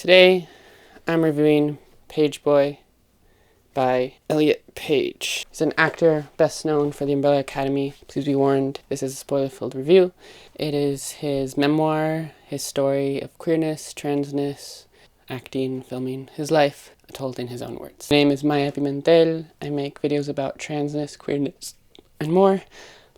Today, I'm reviewing Pageboy by Elliot Page. He's an actor best known for The Umbrella Academy. Please be warned, this is a spoiler-filled review. It is his memoir, his story of queerness, transness, acting, filming, his life, told in his own words. My name is Maya Pimentel. I make videos about transness, queerness, and more,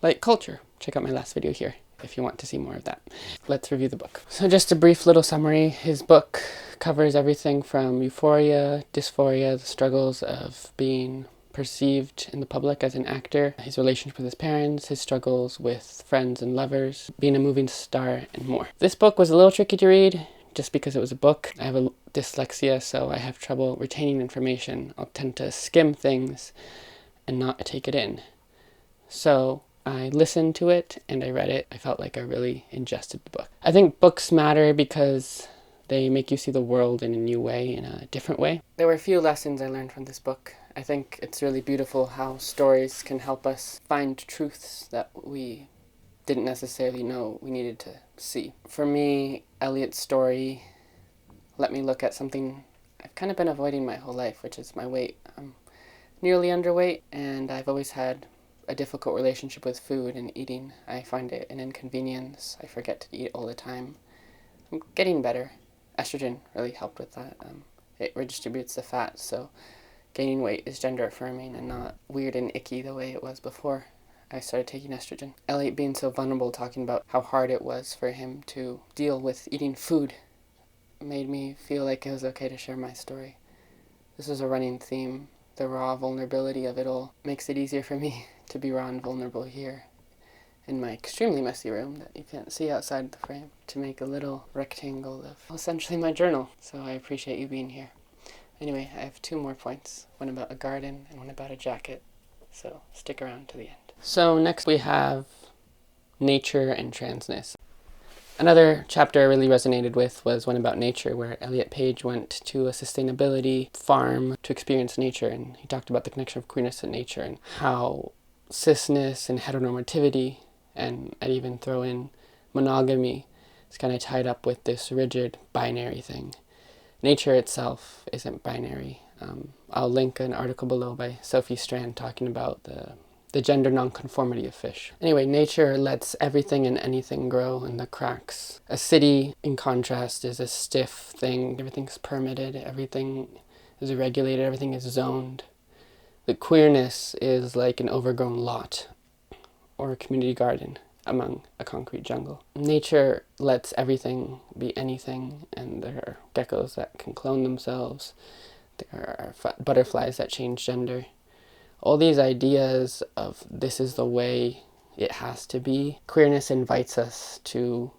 like culture. Check out my last video here if you want to see more of that. Let's review the book. So just a brief little summary. His book covers everything from euphoria, dysphoria, the struggles of being perceived in the public as an actor, his relationship with his parents, his struggles with friends and lovers, being a moving star, and more. This book was a little tricky to read just because it was a book. I have a dyslexia, so I have trouble retaining information. I'll tend to skim things and not take it in. So I listened to it and I read it. I felt like I really ingested the book. I think books matter because they make you see the world in a new way, in a different way. There were a few lessons I learned from this book. I think it's really beautiful how stories can help us find truths that we didn't necessarily know we needed to see. For me, Elliot's story let me look at something I've kind of been avoiding my whole life, which is my weight. I'm nearly underweight, and I've always had a difficult relationship with food and eating. I find it an inconvenience. I forget to eat all the time. I'm getting better. Estrogen really helped with that. It redistributes the fat, so gaining weight is gender affirming and not weird and icky the way it was before I started taking estrogen. Elliot being so vulnerable, talking about how hard it was for him to deal with eating food, made me feel like it was okay to share my story. This is a running theme. The raw vulnerability of it all makes it easier for me to be raw and vulnerable here in my extremely messy room that you can't see outside the frame, to make a little rectangle of essentially my journal. So I appreciate you being here. Anyway, I have two more points, one about a garden and one about a jacket, so stick around to the end. So next we have nature and transness. Another chapter I really resonated with was one about nature, where Eliot Page went to a sustainability farm to experience nature, and he talked about the connection of queerness and nature and how cisness and heteronormativity, and I'd even throw in monogamy, is kind of tied up with this rigid binary thing. Nature itself isn't binary. I'll link an article below by Sophie Strand talking about the gender nonconformity of fish. Anyway, nature lets everything and anything grow in the cracks. A city, in contrast, is a stiff thing. Everything's permitted, everything is regulated, everything is zoned. The queerness is like an overgrown lot or a community garden among a concrete jungle. Nature lets everything be anything, and there are geckos that can clone themselves. There are butterflies that change gender. All these ideas of this is the way it has to be. Queerness invites us to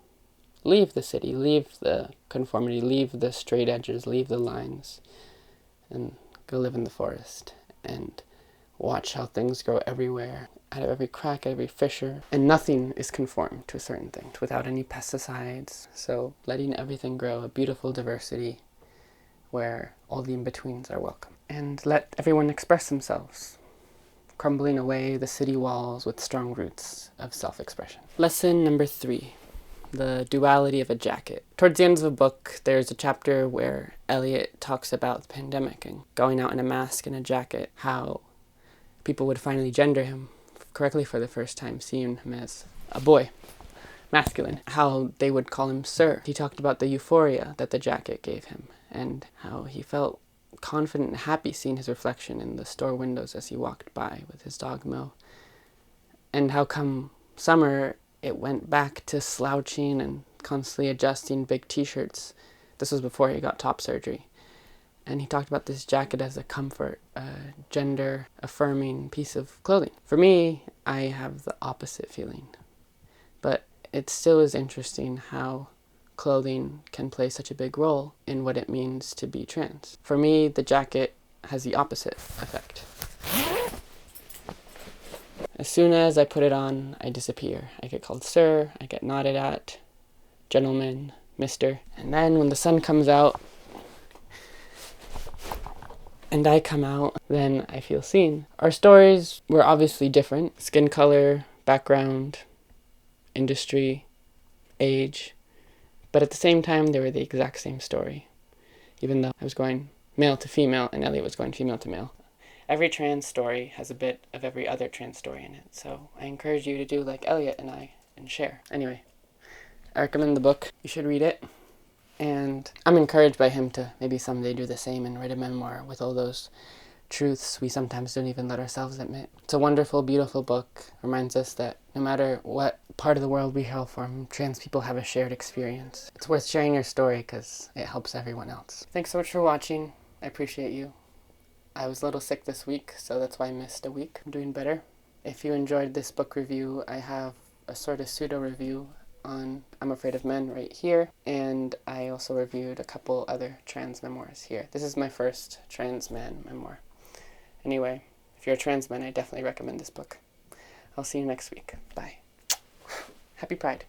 leave the city, leave the conformity, leave the straight edges, leave the lines, and go live in the forest and watch how things grow everywhere, out of every crack, out of every fissure, and nothing is conformed to a certain thing without any pesticides. So letting everything grow, a beautiful diversity where all the in-betweens are welcome. And let everyone express themselves, crumbling away the city walls with strong roots of self-expression. Lesson number 3, the duality of a jacket. Towards the end of the book, there's a chapter where Elliot talks about the pandemic and going out in a mask and a jacket, how people would finally gender him correctly for the first time, seeing him as a boy, masculine, how they would call him sir. He talked about the euphoria that the jacket gave him and how he felt confident and happy seeing his reflection in the store windows as he walked by with his dog Mo, and how come summer it went back to slouching and constantly adjusting big t-shirts. This was before he got top surgery. And he talked about this jacket as a comfort, a gender affirming piece of clothing. For me, I have the opposite feeling, but it still is interesting how clothing can play such a big role in what it means to be trans. For me, the jacket has the opposite effect. As soon as I put it on, I disappear. I get called sir, I get nodded at, gentleman, mister. And then when the sun comes out, and I come out, then I feel seen. Our stories were obviously different. Skin color, background, industry, age. But at the same time, they were the exact same story. even though I was going male to female and Elliot was going female to male. Every trans story has a bit of every other trans story in it, so I encourage you to do like Elliot and I and share. Anyway, I recommend the book. You should read it. And I'm encouraged by him to maybe someday do the same and write a memoir with all those truths we sometimes don't even let ourselves admit. It's a wonderful, beautiful book. Reminds us that no matter what part of the world we hail from, trans people have a shared experience. It's worth sharing your story because it helps everyone else. Thanks so much for watching. I appreciate you. I was a little sick this week, so that's why I missed a week. I'm doing better. If you enjoyed this book review, I have a sort of pseudo-review on I'm Afraid of Men right here, and I also reviewed a couple other trans memoirs here. This is my first trans man memoir. Anyway, if you're a trans man, I definitely recommend this book. I'll see you next week. Bye. Happy Pride.